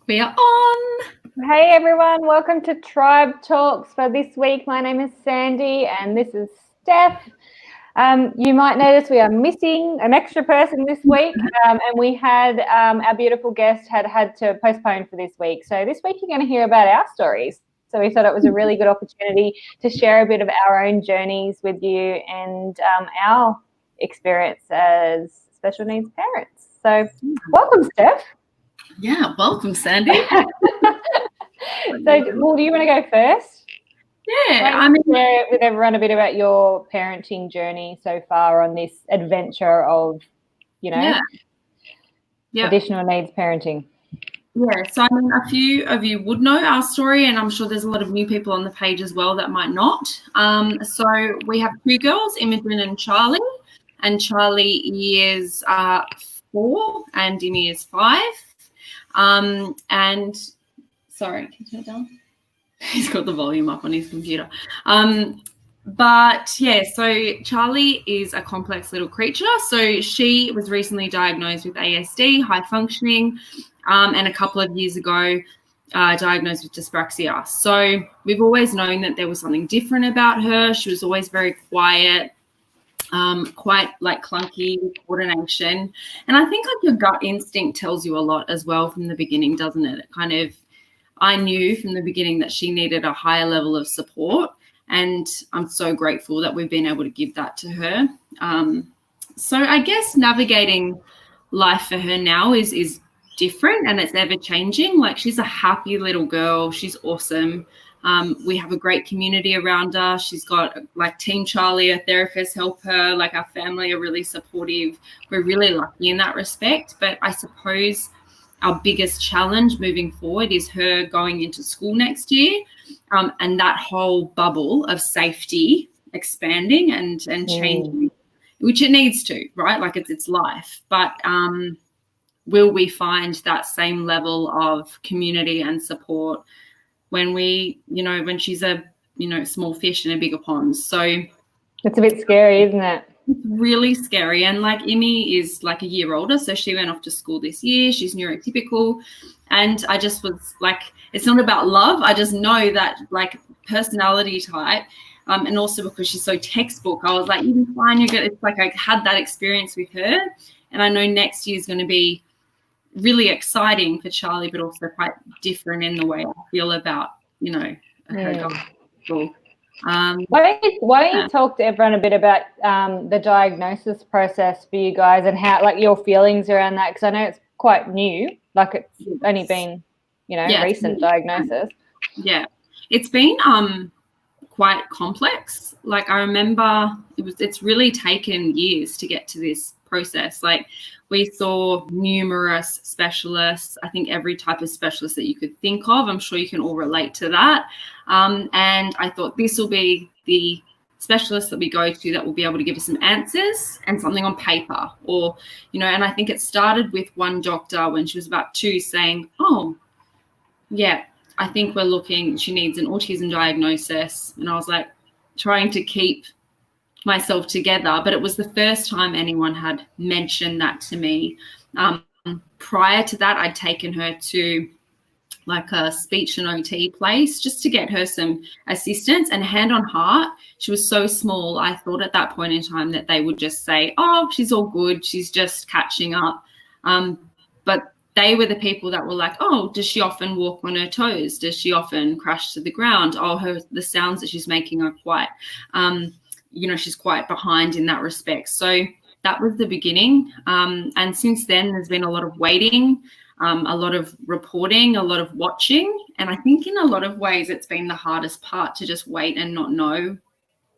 We are on. Hey everyone, welcome to Tribe Talks for this week. My name is Sandy and this is Steph. You might notice we are missing an extra person this week, and we had our beautiful guest had to postpone for this week. So this week you're going to hear about our stories. So we thought it was a really good opportunity to share a bit of our own journeys with you and our experience as special needs parents. So welcome, Steph. Yeah, welcome, Sandy. So, well, do you want to go first? Yeah, I mean, share with everyone a bit about your parenting journey so far on this adventure of, additional needs parenting. Yeah, so I mean, a few of you would know our story, and I'm sure there's a lot of new people on the page as well that might not. So we have two girls, Imogen and Charlie, and Charlie is 4 and Imi is 5. And sorry, can you turn it down? He's got the volume up on his computer. But yeah, so Charlie is a complex little creature. So she was recently diagnosed with ASD, high functioning, and a couple of years ago diagnosed with dyspraxia. So we've always known that there was something different about her. She was always very quiet, quite like clunky with coordination. And I think like your gut instinct tells you a lot as well from the beginning, doesn't it? It kind of, I knew from the beginning that she needed a higher level of support, and I'm so grateful that we've been able to give that to her. So I guess navigating life for her now is different, and it's ever changing. Like, she's a happy little girl. She's awesome. We have a great community around her. She's got like Team Charlie, a therapist help her. Like, our family are really supportive. We're really lucky in that respect. But I suppose our biggest challenge moving forward is her going into school next year, and that whole bubble of safety expanding and changing, which it needs to, right? Like, it's life. But will we find that same level of community and support when when she's a, small fish in a bigger pond? So it's a bit scary, isn't it? It's really scary. And like, Imi is like a year older, so she went off to school this year. She's neurotypical, and I just was like, it's not about love. I just know that like personality type, and also because she's so textbook, I was like, you'll be fine. You're good. It's like I had that experience with her, and I know next year is going to be really exciting for Charlie, but also quite different in the way I feel about her going to school. Why don't you talk to everyone a bit about the diagnosis process for you guys and how, like, your feelings around that? Because I know it's quite new, like it's only been, recent diagnosis. Yeah, it's been quite complex. Like, I remember it's really taken years to get to this process. Like, we saw numerous specialists, I think every type of specialist that you could think of. I'm sure you can all relate to that. And I thought this will be the specialist that we go to that will be able to give us some answers and something on paper, or, and I think it started with one doctor when she was about 2 saying, oh, yeah, I think she needs an autism diagnosis. And I was like trying to keep myself together, but it was the first time anyone had mentioned that to me. Prior to that, I'd taken her to like a speech and OT place just to get her some assistance, and hand on heart, she was so small. I thought at that point in time that they would just say, oh, she's all good, she's just catching up. But they were the people that were like, oh, does she often walk on her toes? Does she often crash to the ground? Oh, the sounds that she's making are quite, she's quite behind in that respect. So that was the beginning. And since then, there's been a lot of waiting, a lot of reporting, a lot of watching. And I think in a lot of ways, it's been the hardest part to just wait and not know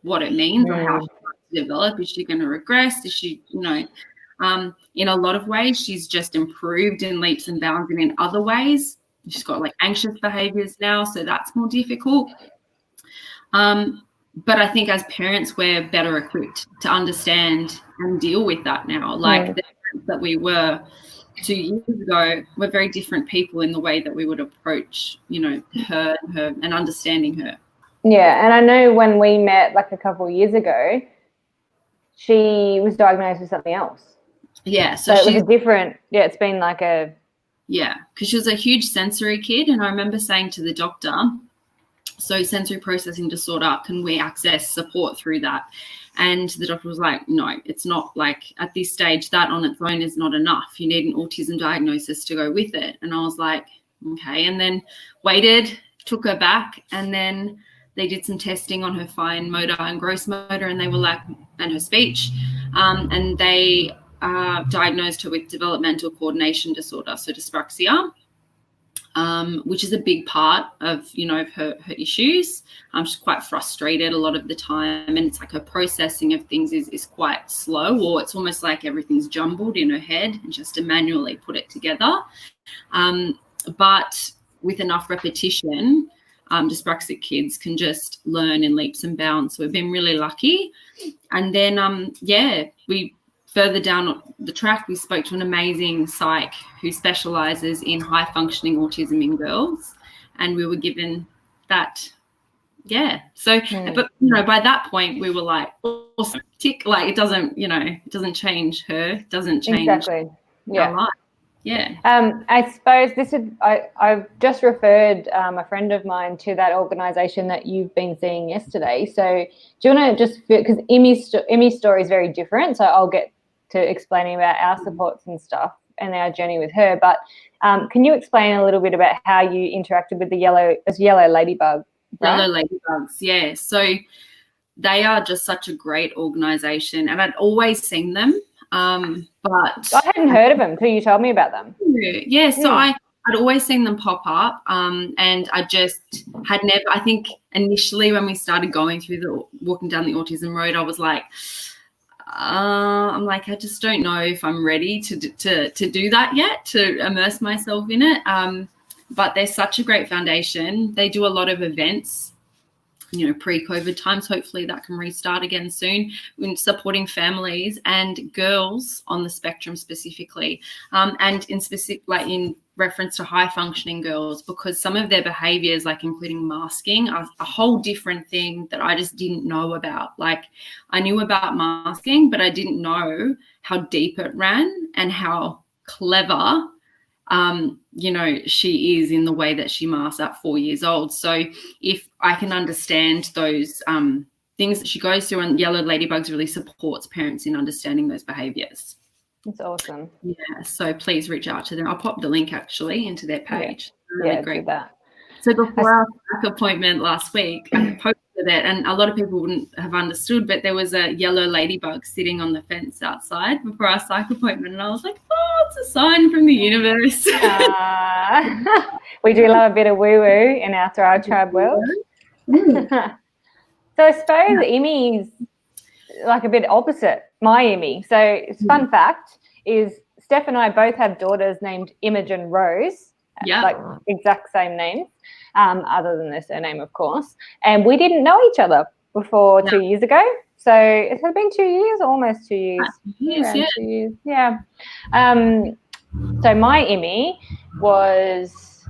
what it means or how to develop. Is she going to regress? Is she, in a lot of ways, she's just improved in leaps and bounds. And in other ways, she's got like anxious behaviors now. So that's more difficult. But I think as parents, we're better equipped to understand and deal with that now. Like the parents that we were 2 years ago, we're very different people in the way that we would approach, her and understanding her. Yeah, and I know when we met like a couple of years ago, she was diagnosed with something else. Yeah, so it was a different. Yeah, it's been like a Yeah, because she was a huge sensory kid, and I remember saying to the doctor, so sensory processing disorder, can we access support through that? And the doctor was like, no, it's not, like at this stage, that on its own is not enough. You need an autism diagnosis to go with it. And I was like, okay. And then waited, took her back, and then they did some testing on her fine motor and gross motor, and they were like, and her speech, and they diagnosed her with developmental coordination disorder, so dyspraxia. Which is a big part of, her issues. She's quite frustrated a lot of the time, and it's like her processing of things is quite slow, or it's almost like everything's jumbled in her head and just to manually put it together. But with enough repetition, dyspraxic kids can just learn in leaps and bounds. So we've been really lucky. And then, we further down the track, we spoke to an amazing psych who specialises in high-functioning autism in girls, and we were given that. Yeah. So, but by that point, we were like, awesome, tick. Like it doesn't change her, doesn't change exactly. Yeah. our life. Yeah. I suppose I've just referred a friend of mine to that organisation that you've been seeing yesterday. So do you want to just, because Emmy's story is very different, so I'll get to explaining about our supports and stuff and our journey with her. But can you explain a little bit about how you interacted with the yellow ladybug? Right? Yellow ladybugs, yeah. So they are just such a great organisation, and I'd always seen them, but I hadn't heard of them until you told me about them. Yeah, so I'd always seen them pop up, and I just had never. I think initially when we started going through walking down the autism road, I was like, I'm like, I just don't know if I'm ready to do that yet, to immerse myself in it. But they're such a great foundation. They do a lot of events, pre-COVID times. Hopefully that can restart again soon, in supporting families and girls on the spectrum specifically, and in reference to high-functioning girls, because some of their behaviours, like including masking, are a whole different thing that I just didn't know about. Like I knew about masking, but I didn't know how deep it ran and how clever she is in the way that she masks at 4 years old. So if I can understand those things that she goes through, and Yellow Ladybugs really supports parents in understanding those behaviours. That's awesome. Yeah, so please reach out to them. I'll pop the link actually into their page. Yeah, really great. do that. So before our appointment last week, I posted it, and a lot of people wouldn't have understood, but there was a yellow ladybug sitting on the fence outside before our psych appointment, and I was like, it's a sign from the universe. We do love a bit of woo-woo in our Thrive Tribe world. So I suppose Emmy's like a bit opposite my Emmy. So it's fun fact is Steph and I both have daughters named Imogen Rose, like exact same names, other than their surname, of course. And we didn't know each other before 2 years ago. So it has been 2 years, almost 2 years. 2 years, yeah. So my Emmy was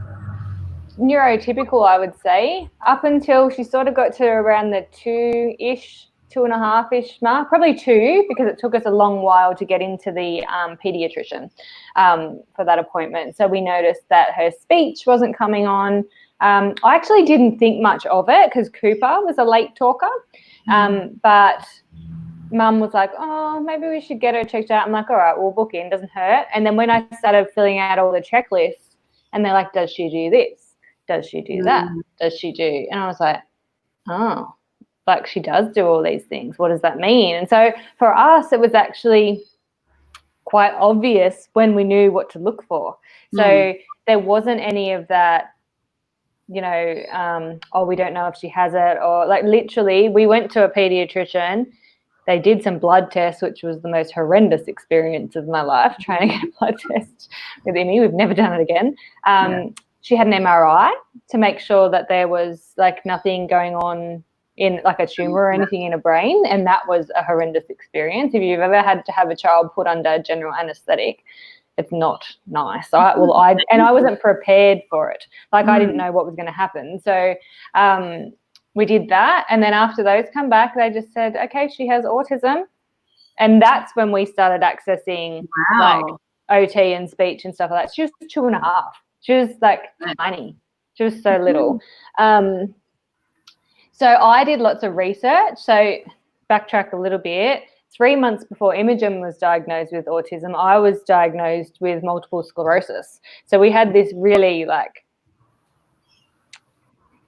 neurotypical, I would say, up until she sort of got to around the 2.5-ish mark, probably 2, because it took us a long while to get into the pediatrician for that appointment. So we noticed that her speech wasn't coming on. I actually didn't think much of it because Cooper was a late talker, but Mum was like, maybe we should get her checked out. I'm like, all right, we'll book in, doesn't hurt. And then when I started filling out all the checklists, and they're like, does she do this? Does she do that? Does she do? And I was like, like she does do all these things. What does that mean? And so for us, it was actually quite obvious when we knew what to look for. So there wasn't any of that, we don't know if she has it, or like literally we went to a pediatrician. They did some blood tests, which was the most horrendous experience of my life, trying to get a blood test with Emmy. We've never done it again. She had an MRI to make sure that there was like nothing going on in like a tumor or anything in a brain, and that was a horrendous experience. If you've ever had to have a child put under general anesthetic, it's not nice. I wasn't prepared for it. Like I didn't know what was going to happen. So we did that, and then after those come back, they just said, okay, she has autism, and that's when we started accessing like OT and speech and stuff like that. She was 2.5. She was like tiny. She was so little. So I did lots of research. So backtrack a little bit. 3 months before Imogen was diagnosed with autism, I was diagnosed with multiple sclerosis. So we had this really like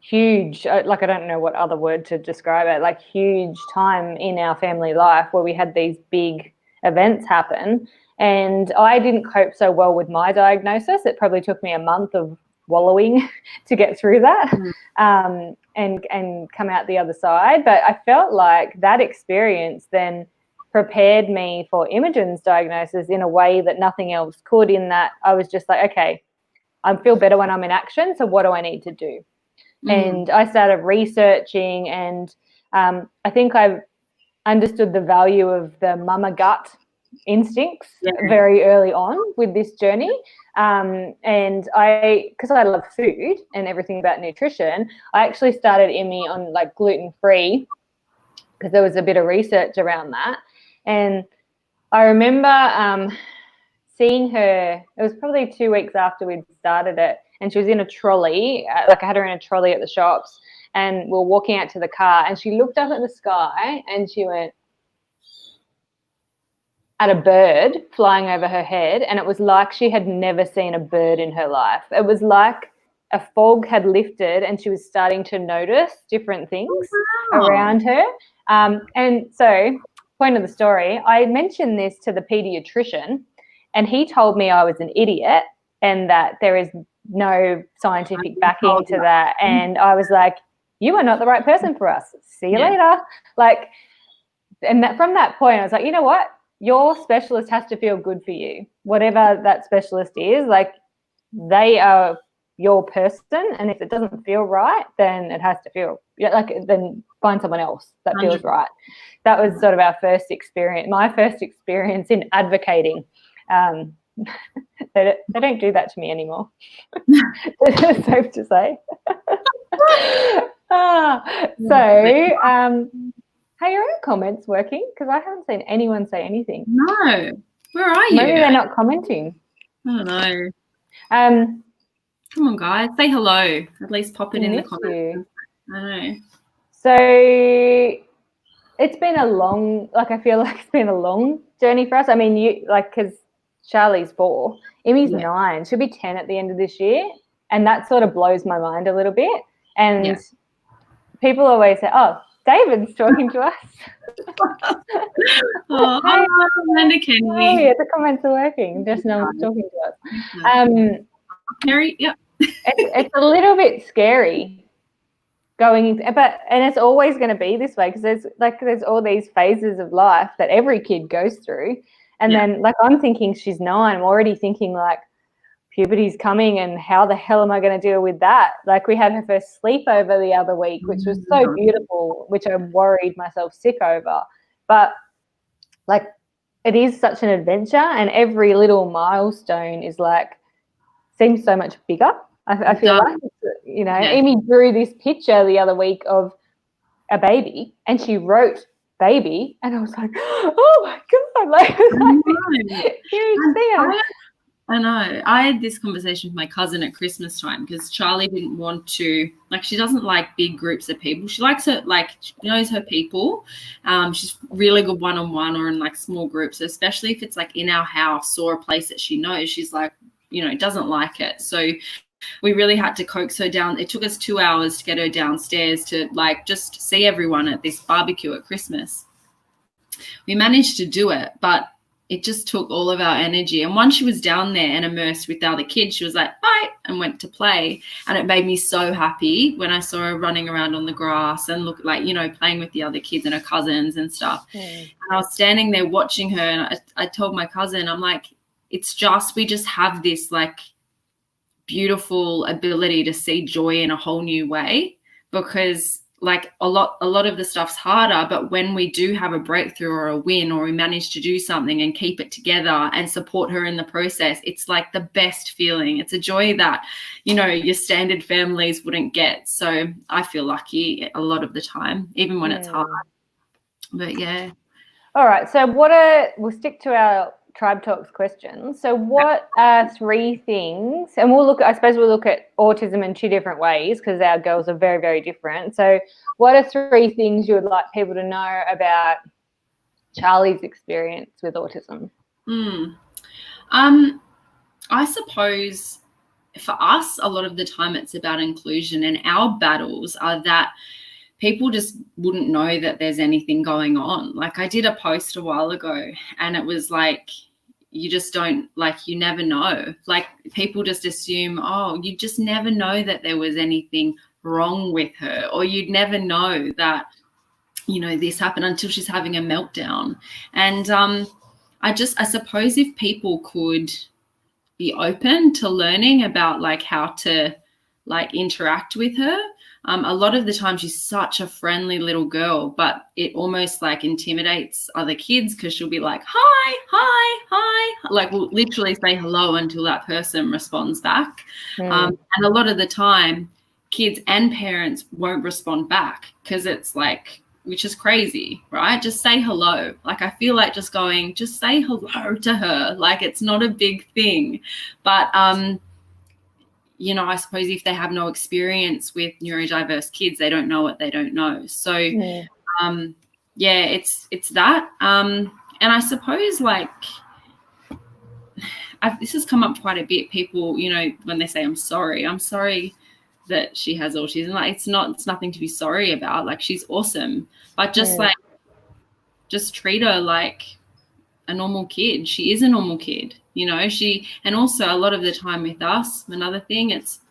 huge, like I don't know what other word to describe it, like huge time in our family life where we had these big events happen. And I didn't cope so well with my diagnosis. It probably took me a month of wallowing to get through that and come out the other side. But I felt like that experience then prepared me for Imogen's diagnosis in a way that nothing else could, in that I was just like, okay, I feel better when I'm in action, so what do I need to do? And I started researching, and I think I've understood the value of the mama gut instincts very early on with this journey. And because I love food and everything about nutrition, I actually started Immy on like gluten-free because there was a bit of research around that. And I remember seeing her, it was probably 2 weeks after we'd started it, and she was in a trolley, like I had her in a trolley at the shops, and we were walking out to the car, and she looked up at the sky and she went at a bird flying over her head, and it was like she had never seen a bird in her life. It was like a fog had lifted and she was starting to notice different things around her. And so, point of the story, I mentioned this to the pediatrician, and he told me I was an idiot and that there is no scientific backing to that. And I was like, you are not the right person for us. See you later. Like, and that from that point, I was like, you know what? Your specialist has to feel good for you. Whatever that specialist is, like, they are your person, and if it doesn't feel right, then it has to feel like, then find someone else that feels right. That was sort of our first experience, my first experience in advocating. They don't do that to me anymore. It's safe to say. Hey, are our comments working? Because I haven't seen anyone say anything. No. Where are you? Maybe they're not commenting. I don't know. Come on, guys. Say hello. At least pop it in the comments. I know. So it's been a long, like, I feel like it's been a long journey for us. I mean, you, like, because Charlie's 4, Emmy's 9. She'll be 10 at the end of this year. And that sort of blows my mind a little bit. And people always say, oh, David's talking to us. Oh, hi, Amanda Kenny. Oh, yeah, the comments are working. Just no one's talking to us. Mary, it's a little bit scary going into, and it's always going to be this way, because there's all these phases of life that every kid goes through. And then, like, I'm thinking she's 9. I'm already thinking, like, puberty's coming, and how the hell am I going to deal with that? Like, we had her first sleepover the other week, which was so beautiful, which I worried myself sick over. But, like, it is such an adventure, and every little milestone is, like, seems so much bigger. I feel like, you know, Amy drew this picture the other week of a baby, and she wrote baby, and I was like, oh my God, like, huge thing. I know. I had this conversation with my cousin at Christmas time, because Charlie didn't want to, like, she doesn't like big groups of people. She likes her, like, she knows her people. She's really good one-on-one or in, like, small groups, especially if it's, like, in our house or a place that she knows. She's like, you know, doesn't like it. So we really had to coax her down. It took us 2 hours to get her downstairs to, like, just see everyone at this barbecue at Christmas. We managed to do it, but it just took all of our energy. And once she was down there and immersed with the other kids, she was like, bye, and went to play. And it made me so happy when I saw her running around on the grass and look like, you know, playing with the other kids and her cousins and stuff. And I was standing there watching her, and I told my cousin, I'm like, it's just, we just have this, like, beautiful ability to see joy in a whole new way, because, like, a lot of the stuff's harder, but when we do have a breakthrough or a win, or we manage to do something and keep it together and support her in the process, it's like the best feeling. It's a joy that, you know, your standard families wouldn't get. So I feel lucky a lot of the time, even when it's hard. But yeah. All right. So we'll stick to our Tribe Talks questions. So what are 3 things, and we'll look at autism in 2 different ways because our girls are very, very different. So what are 3 things you would like people to know about Charlie's experience with autism? I suppose for us, a lot of the time it's about inclusion, and our battles are that people just wouldn't know that there's anything going on. Like I did a post a while ago and it was like, you just don't, like, you never know. Like people just assume, oh, you just never know that there was anything wrong with her, or you'd never know that, you know, this happened until she's having a meltdown. And I suppose if people could be open to learning about like how to like interact with her. A lot of the time she's such a friendly little girl, but it almost like intimidates other kids because she'll be like, hi, like we'll literally say hello until that person responds back. And a lot of the time kids and parents won't respond back because it's like, which is crazy, right? Just say hello. Like I feel like just say hello to her. Like it's not a big thing. But, you know, I suppose if they have no experience with neurodiverse kids, they don't know what they don't know. So, yeah, it's that. And I suppose like this has come up quite a bit. People, you know, when they say, I'm sorry that she has autism, like it's nothing to be sorry about. Like she's awesome, but just like just treat her like a normal kid. She is a normal kid, you know. And also a lot of the time with us, another thing, it's,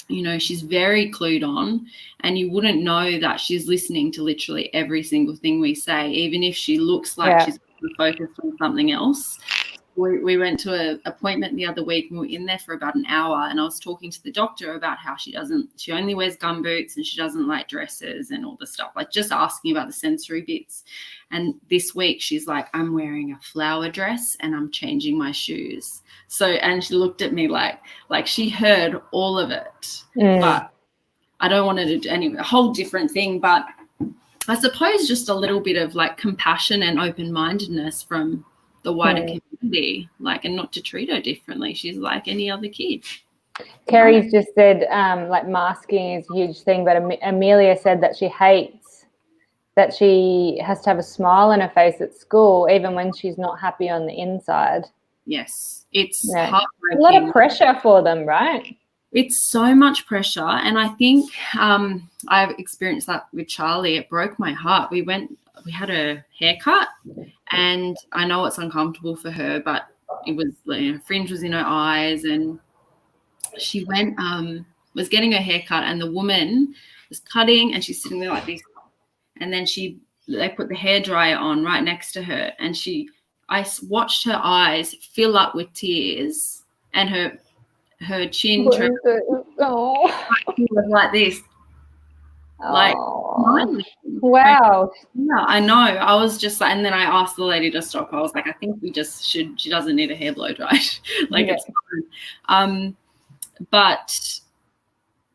you know, she's very clued on and you wouldn't know that she's listening to literally every single thing we say, even if she looks like she's focused on something else. We went to an appointment the other week and we were in there for about an hour, and I was talking to the doctor about how she only wears gumboots and she doesn't like dresses and all the stuff, like just asking about the sensory bits. And this week she's like, I'm wearing a flower dress and I'm changing my shoes. So, and she looked at me like she heard all of it. But I don't want to do a whole different thing, but I suppose just a little bit of like compassion and open-mindedness from the wider community, like, and not to treat her differently. She's like any other kid. Kerry's just said like masking is a huge thing, but Amelia said that she hates that she has to have a smile on her face at school even when she's not happy on the inside. Yes, it's heartbreaking. A lot of pressure for them, right? It's so much pressure, and I think I've experienced that with Charlie. It broke my heart. We had a haircut, and I know it's uncomfortable for her, but it was, you know, fringe was in her eyes, and she was getting her haircut, and the woman was cutting, and she's sitting there like this, and then they put the hairdryer on right next to her, and I watched her eyes fill up with tears, and her chin was like this. Like, wow. Yeah, I know. I was just like, and then I asked the lady to stop. I was like, I think she doesn't need a hair blow dried. It's fine. But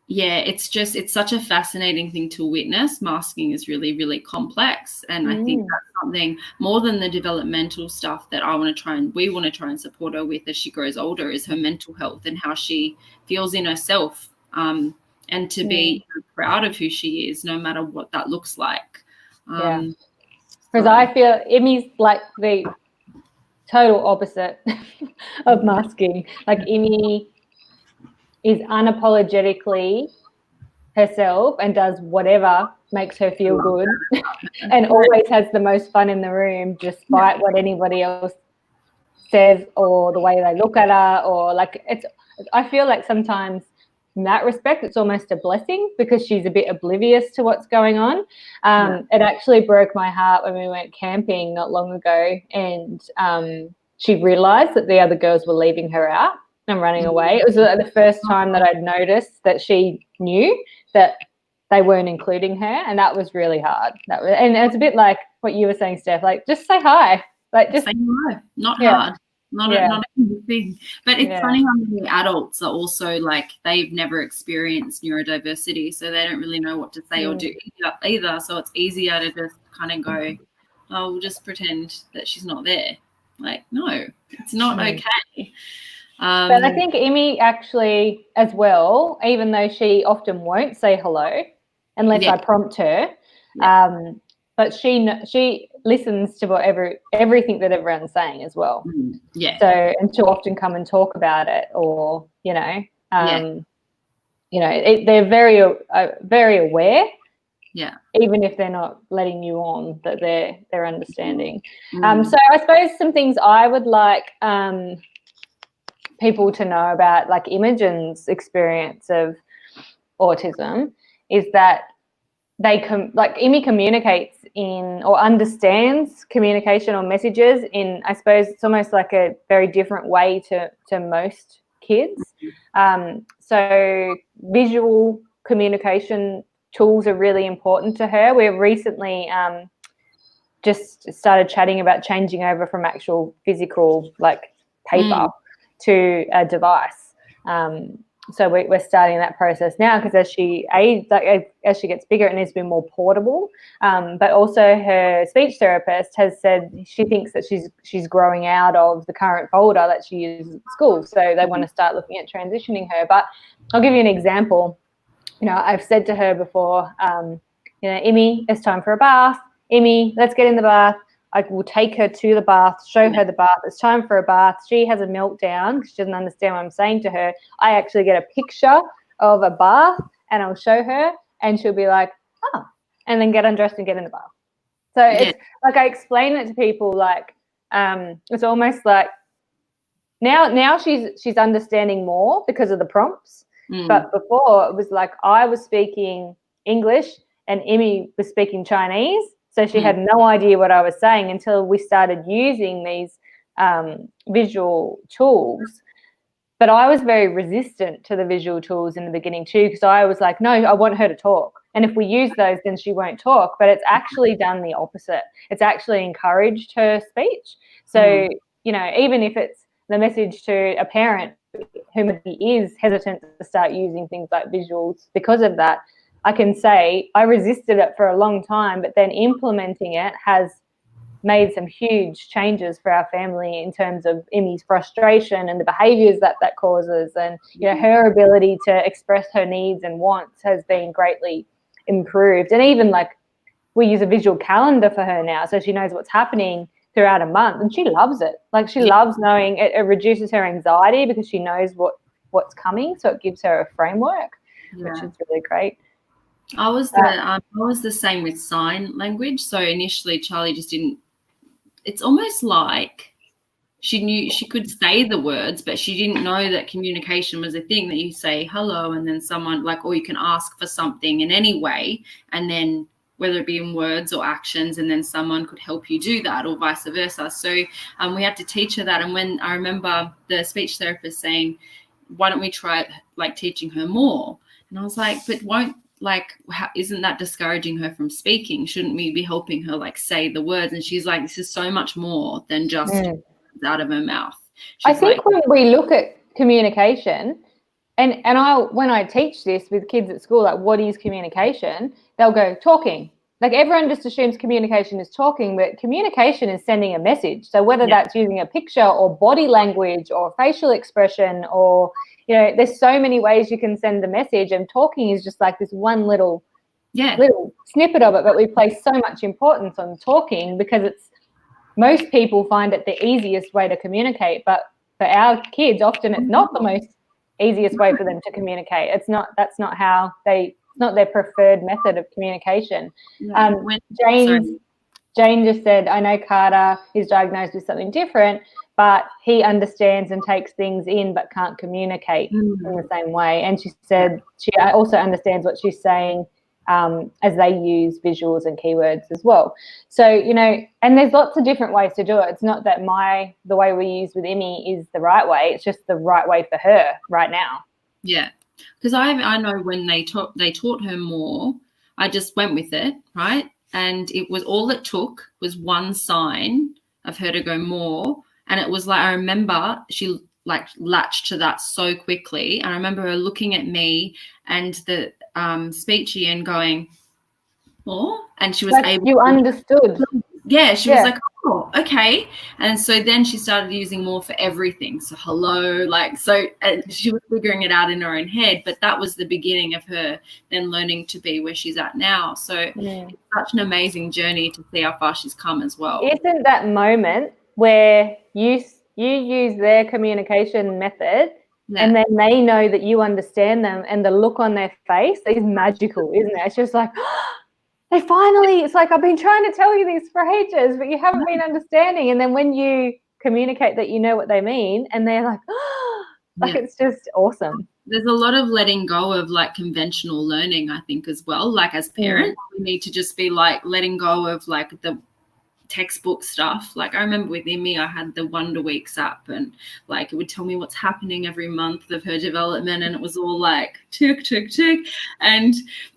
yeah, it's such a fascinating thing to witness. Masking is really, really complex. And I think that's something more than the developmental stuff that we want to try and support her with as she grows older, is her mental health and how she feels in herself. And to be proud of who she is, no matter what that looks like. Because I feel Emmy's like the total opposite of masking. Like Emmy is unapologetically herself and does whatever makes her feel good and always has the most fun in the room despite what anybody else says or the way they look at her, or like I feel like sometimes in that respect it's almost a blessing because she's a bit oblivious to what's going on. It actually broke my heart when we went camping not long ago, and she realized that the other girls were leaving her out and running away. It was the first time that I'd noticed that she knew that they weren't including her, and that was really hard. And it's a bit like what you were saying, Steph, like just say hi. Like just say hi. Not hard. Not a good thing. But it's funny how many adults are also like, they've never experienced neurodiversity, so they don't really know what to say or do either. So it's easier to just kind of go, oh, we'll just pretend that she's not there. Like, no, it's not okay. But I think Emmy actually as well, even though she often won't say hello unless I prompt her, but she listens to everything that everyone's saying as well. Yeah. So, and she'll often come and talk about it, or they're very aware. Yeah. Even if they're not letting you on, that they're understanding. So I suppose some things I would like people to know about, like Imogen's experience of autism, is that Emmy communicates in, or understands communication or messages in, I suppose it's almost like a very different way to most kids. So visual communication tools are really important to her. We've recently just started chatting about changing over from actual physical paper to a device. So we're starting that process now, because as she gets bigger, it needs to be more portable. But also her speech therapist has said she thinks that she's growing out of the current folder that she uses at school. So they want to start looking at transitioning her. But I'll give you an example. I've said to her before, Emmy, it's time for a bath. Emmy, let's get in the bath. I will take her to the bath, show her the bath. It's time for a bath. She has a meltdown because she doesn't understand what I'm saying to her. I actually get a picture of a bath and I'll show her, and she'll be like, oh, and then get undressed and get in the bath. So it's like I explain it to people, it's almost like now she's understanding more because of the prompts. But before, it was like I was speaking English and Emmy was speaking Chinese. So she had no idea what I was saying until we started using these visual tools. But I was very resistant to the visual tools in the beginning too, because I was like, no, I want her to talk. And if we use those, then she won't talk. But it's actually done the opposite. It's actually encouraged her speech. So, even if it's the message to a parent who maybe is hesitant to start using things like visuals because of that, I can say I resisted it for a long time, but then implementing it has made some huge changes for our family in terms of Emmy's frustration and the behaviours that causes, and her ability to express her needs and wants has been greatly improved. And even we use a visual calendar for her now, so she knows what's happening throughout a month, and she loves it. She loves knowing it reduces her anxiety because she knows what's coming, so it gives her a framework, which is really great. I was the same with sign language. So initially Charlie just didn't. It's almost like she knew she could say the words, but she didn't know that communication was a thing, that you say hello and then someone or you can ask for something in any way, and then whether it be in words or actions, and then someone could help you do that, or vice versa. So we had to teach her that. And when I remember the speech therapist saying, why don't we try teaching her more? And I was like, but isn't that discouraging her from speaking? Shouldn't we be helping her say the words? And she's like, this is so much more than just out of her mouth. I think when we look at communication, and when I teach this with kids at school, what is communication? They'll go, talking. Everyone just assumes communication is talking, but communication is sending a message. So whether that's using a picture or body language or facial expression, or there's so many ways you can send a message, and talking is just this one little snippet of it. But we place so much importance on talking because most people find it the easiest way to communicate, but for our kids, often it's not the most easiest way for them to communicate. It's not their preferred method of communication. Jane just said, I know Carter is diagnosed with something different, but he understands and takes things in but can't communicate in the same way. And she said she also understands what she's saying as they use visuals and keywords as well. So, and there's lots of different ways to do it. It's not that the way we use with Emmy is the right way. It's just the right way for her right now. Yeah. Because I know when they taught her more, I just went with it, right? And it was all it took was one sign of her to go more. And it was I remember she latched to that so quickly. And I remember her looking at me and the speechy and going, oh, and she was able you understood. Yeah, she was like, oh, okay. And so then she started using more for everything. So hello, like, so and she was figuring it out in her own head, but that was the beginning of her then learning to be where she's at now. So it's such an amazing journey to see how far she's come as well. Isn't that moment where you use their communication method and then they know that you understand them, and the look on their face is magical, isn't it? It's just like, they finally, it's like, I've been trying to tell you this for ages, but you haven't been understanding. And then when you communicate that you know what they mean, and they're like, it's just awesome. There's a lot of letting go of like conventional learning, I think, as well. Like as parents, we need to just be like letting go of like the textbook stuff. Like I remember with Emmy, I had the Wonder Weeks app, and like it would tell me what's happening every month of her development, and it was all like tick tick tick. And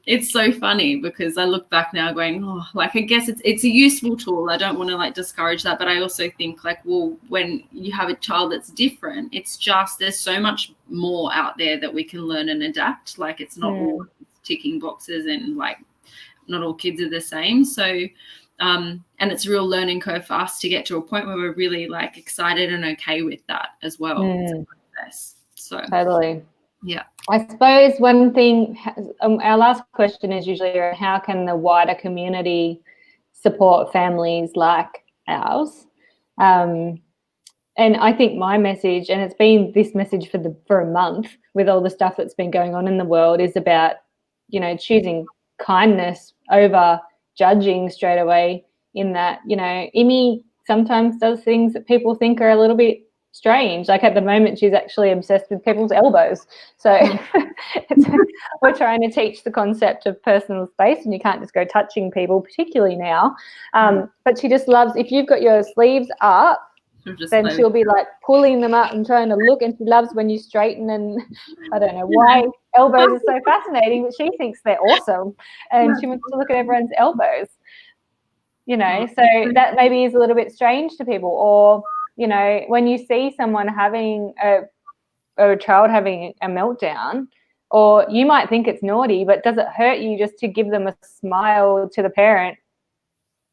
it's so funny because I look back now going, oh, like I guess it's a useful tool. I don't want to like discourage that, but I also think like, well, when you have a child that's different, it's just there's so much more out there that we can learn and adapt. Like it's not all ticking boxes, and like not all kids are the same. So and it's a real learning curve for us to get to a point where we're really like excited and okay with that as well. So totally. Yeah. I suppose one thing, our last question is usually around how can the wider community support families like ours? And I think my message, and it's been this message for a month with all the stuff that's been going on in the world, is about, you know, choosing kindness over judging straight away, in that, you know, Emmy sometimes does things that people think are a little bit strange. Like at the moment, she's actually obsessed with people's elbows. So we're trying to teach the concept of personal space, and you can't just go touching people, particularly now. But she just loves, if you've got your sleeves up, then she'll be like pulling them up and trying to look, and she loves when you straighten. And I don't know why elbows are so fascinating, but she thinks they're awesome, and she wants to look at everyone's elbows, you know. So that maybe is a little bit strange to people. Or, you know, when you see someone having a child having a meltdown, or you might think it's naughty, but does it hurt you just to give them a smile to the parent?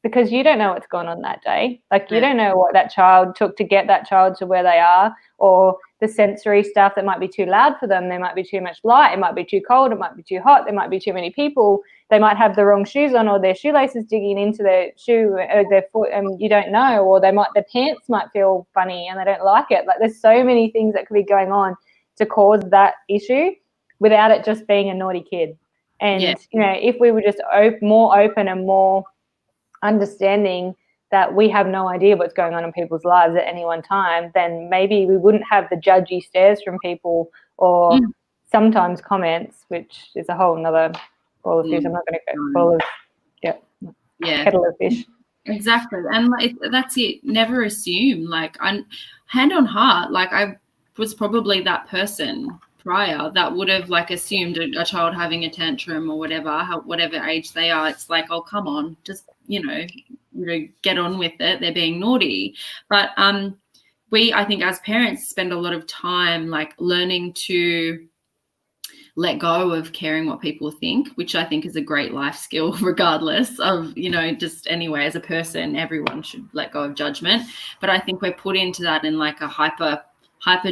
Because you don't know what's going on that day. Like you don't know what that child took to get that child to where they are, or the sensory stuff that might be too loud for them. There might be too much light. It might be too cold. It might be too hot. There might be too many people. They might have the wrong shoes on, or their shoelaces digging into their shoe or their foot, and you don't know. Or their pants might feel funny and they don't like it. Like there's so many things that could be going on to cause that issue without it just being a naughty kid. And you know, if we were just more open and more understanding that we have no idea what's going on in people's lives at any one time, then maybe we wouldn't have the judgy stares from people, or sometimes comments, which is a whole nother ball of fish. I'm not going to go ball of kettle of fish. Exactly. And that's it. Never assume. Like, hand on heart, like I was probably that person prior that would have like assumed a child having a tantrum or whatever age they are. It's like, oh, come on, just you know, get on with it. They're being naughty. But I think as parents spend a lot of time like learning to let go of caring what people think, which I think is a great life skill, regardless of, you know, just anyway, as a person, everyone should let go of judgment. But I think we're put into that in like a hyper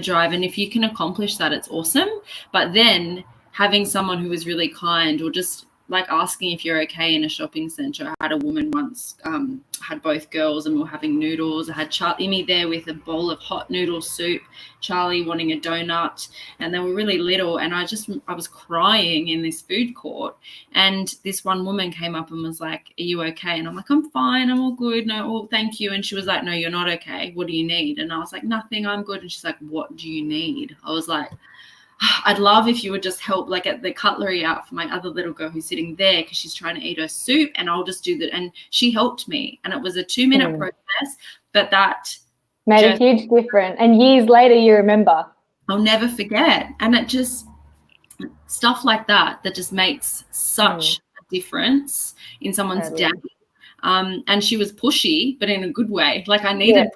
drive. And if you can accomplish that, it's awesome. But then having someone who is really kind, or just like asking if you're okay in a shopping centre. I had a woman once, had both girls and we were having noodles. I had Emmy there with a bowl of hot noodle soup, Charlie wanting a donut, and they were really little. And I was crying in this food court. And this one woman came up and was like, are you okay? And I'm like, I'm fine. I'm all good. No, well, thank you. And she was like, no, you're not okay. What do you need? And I was like, nothing. I'm good. And she's like, what do you need? I was like, I'd love if you would just help, like, get the cutlery out for my other little girl who's sitting there because she's trying to eat her soup, and I'll just do that. And she helped me, and it was a 2-minute process, but that made a huge difference. And years later, you remember. I'll never forget. And it just stuff like that just makes such a difference in someone's day. And she was pushy, but in a good way. Like I needed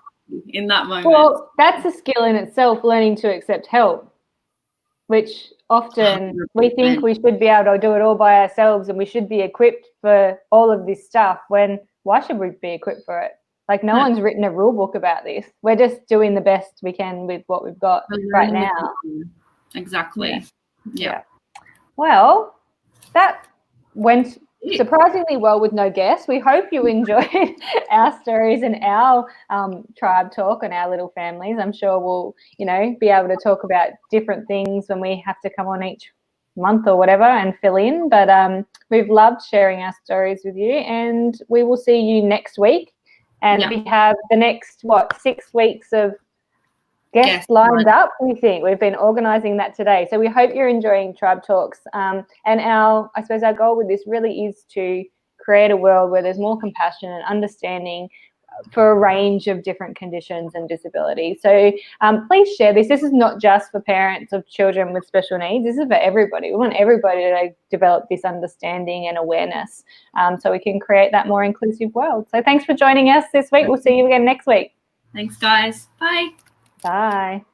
in that moment. Well, that's a skill in itself, learning to accept help, which often 100%. We think we should be able to do it all by ourselves and we should be equipped for all of this stuff, when why should we be equipped for it? Like no one's written a rule book about this. We're just doing the best we can with what we've got right now. Exactly. Yeah. Well, that went surprisingly well with no guests. We hope you enjoyed our stories and our tribe talk and our little families. I'm sure we'll, be able to talk about different things when we have to come on each month or whatever and fill in. But we've loved sharing our stories with you, and we will see you next week. And we have the next 6 weeks of guests lined up. We think we've been organising that today, so we hope you're enjoying Tribe Talks. And I suppose our goal with this really is to create a world where there's more compassion and understanding for a range of different conditions and disabilities. So please share this. This is not just for parents of children with special needs. This is for everybody. We want everybody to develop this understanding and awareness so we can create that more inclusive world. So thanks for joining us this week. We'll see you again next week. Thanks, guys. Bye. Bye.